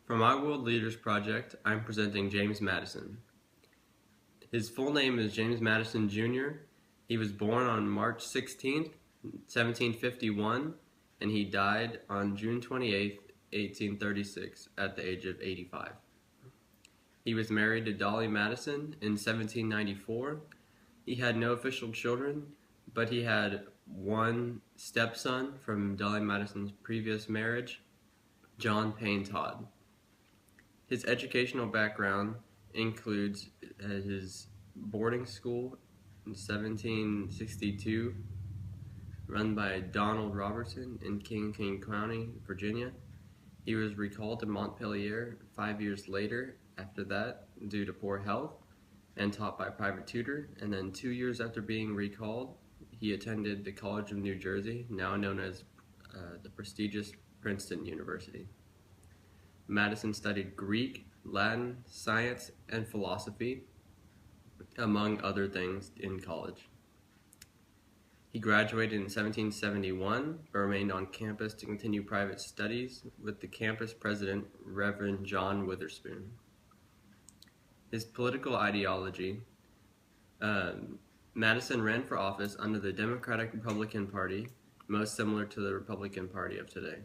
For my World Leaders Project, I'm presenting James Madison. His full name is James Madison Jr. He was born on March 16th, 1751, and he died on June 28th, 1836, at the age of 85. He was married to Dolly Madison in 1794. He had no official children, but he had one stepson from Dolly Madison's previous marriage, John Payne Todd. His educational background includes his boarding school in 1762, run by Donald Robertson in King County, Virginia. He was recalled to Montpelier 5 years later after that due to poor health and taught by a private tutor. And then 2 years after being recalled, he attended the College of New Jersey, now known as the prestigious Princeton University. Madison studied Greek, Latin, science, and philosophy, among other things, in college. He graduated in 1771, but remained on campus to continue private studies with the campus president, Reverend John Witherspoon. His political ideology: Madison ran for office under the Democratic-Republican Party, most similar to the Republican Party of today.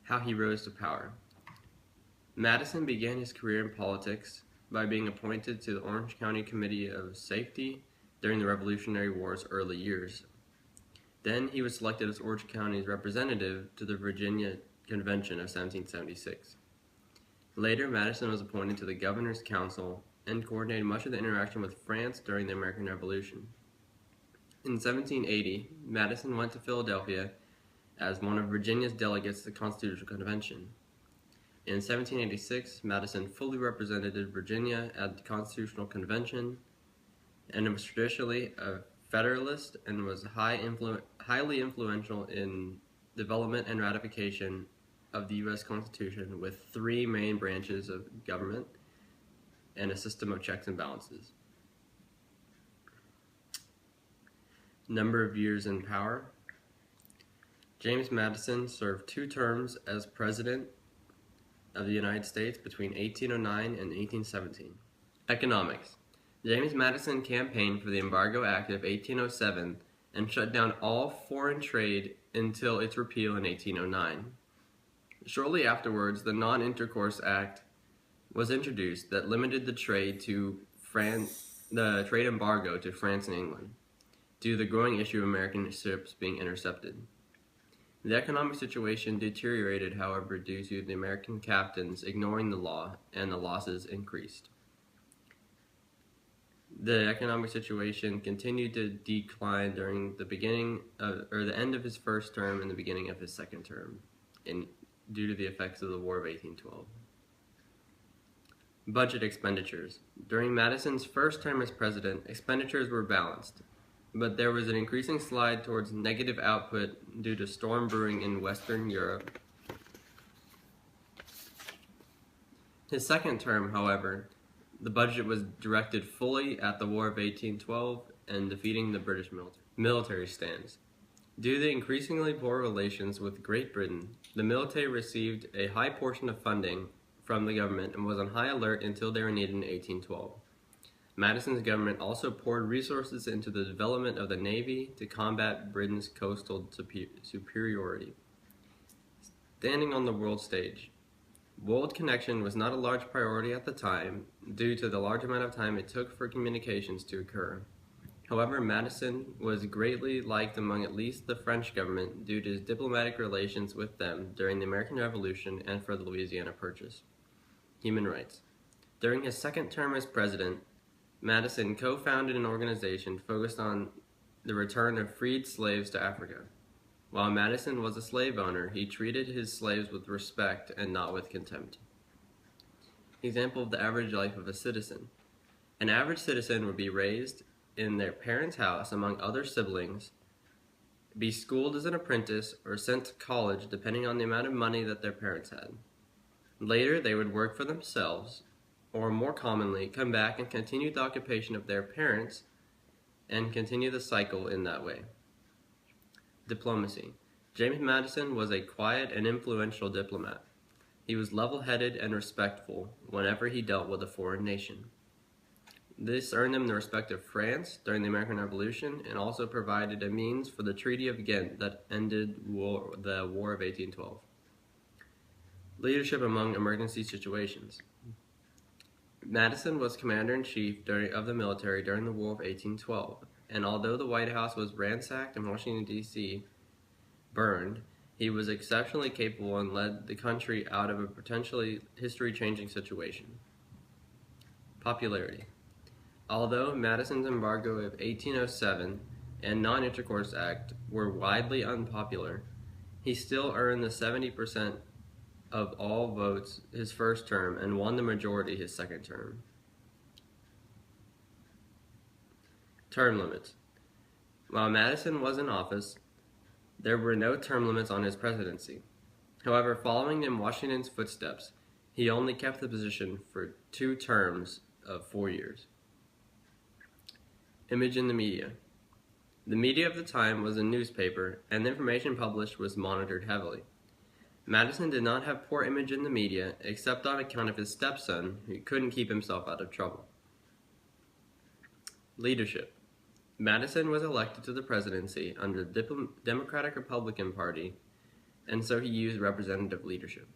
How he rose to power. Madison began his career in politics by being appointed to the Orange County Committee of Safety during the Revolutionary War's early years. Then he was selected as Orange County's representative to the Virginia Convention of 1776. Later, Madison was appointed to the Governor's Council and coordinated much of the interaction with France during the American Revolution. In 1780, Madison went to Philadelphia as one of Virginia's delegates to the Constitutional Convention. In 1786, Madison fully represented Virginia at the Constitutional Convention and was traditionally a Federalist and was highly influential in development and ratification of the U.S. Constitution, with 3 main branches of government and a system of checks and balances. Number of years in power. James Madison served 2 terms as President of the United States between 1809 and 1817. Economics. James Madison campaigned for the Embargo Act of 1807 and shut down all foreign trade until its repeal in 1809. Shortly afterwards, the Non-Intercourse Act was introduced that limited the trade embargo to France and England, due to the growing issue of American ships being intercepted. The economic situation deteriorated, however, due to the American captains ignoring the law, and the losses increased. The economic situation continued to decline during the end of his first term and the beginning of his second term, due to the effects of the War of 1812. Budget expenditures. During Madison's first term as president, expenditures were balanced, but there was an increasing slide towards negative output due to storm brewing in Western Europe. His second term, however, the budget was directed fully at the War of 1812 and defeating the British military stance. Due to the increasingly poor relations with Great Britain, the military received a high portion of funding from the government and was on high alert until they were needed in 1812. Madison's government also poured resources into the development of the Navy to combat Britain's coastal superiority. Standing on the world stage. World connection was not a large priority at the time due to the large amount of time it took for communications to occur. However, Madison was greatly liked among at least the French government due to his diplomatic relations with them during the American Revolution and for the Louisiana Purchase. Human rights. During his second term as president, Madison co-founded an organization focused on the return of freed slaves to Africa. While Madison was a slave owner, he treated his slaves with respect and not with contempt. Example of the average life of a citizen. An average citizen would be raised in their parents' house among other siblings, be schooled as an apprentice, or sent to college depending on the amount of money that their parents had. Later, they would work for themselves, or more commonly, come back and continue the occupation of their parents and continue the cycle in that way. Diplomacy. James Madison was a quiet and influential diplomat. He was level-headed and respectful whenever he dealt with a foreign nation. This earned him the respect of France during the American Revolution and also provided a means for the Treaty of Ghent that ended the War of 1812. Leadership among emergency situations. Madison was commander-in-chief of the military during the War of 1812, and although the White House was ransacked and Washington, D.C. burned, he was exceptionally capable and led the country out of a potentially history-changing situation. Popularity. Although Madison's embargo of 1807 and Non-Intercourse Act were widely unpopular, he still earned the 70% of all votes his first term and won the majority his second term. Term limits. While Madison was in office, there were no term limits on his presidency. However, following in Washington's footsteps, he only kept the position for 2 terms of 4 years. Image in the media. The media of the time was a newspaper, and the information published was monitored heavily. Madison did not have poor image in the media, except on account of his stepson, who couldn't keep himself out of trouble. Leadership. Madison was elected to the presidency under the Democratic-Republican Party, and so he used representative leadership.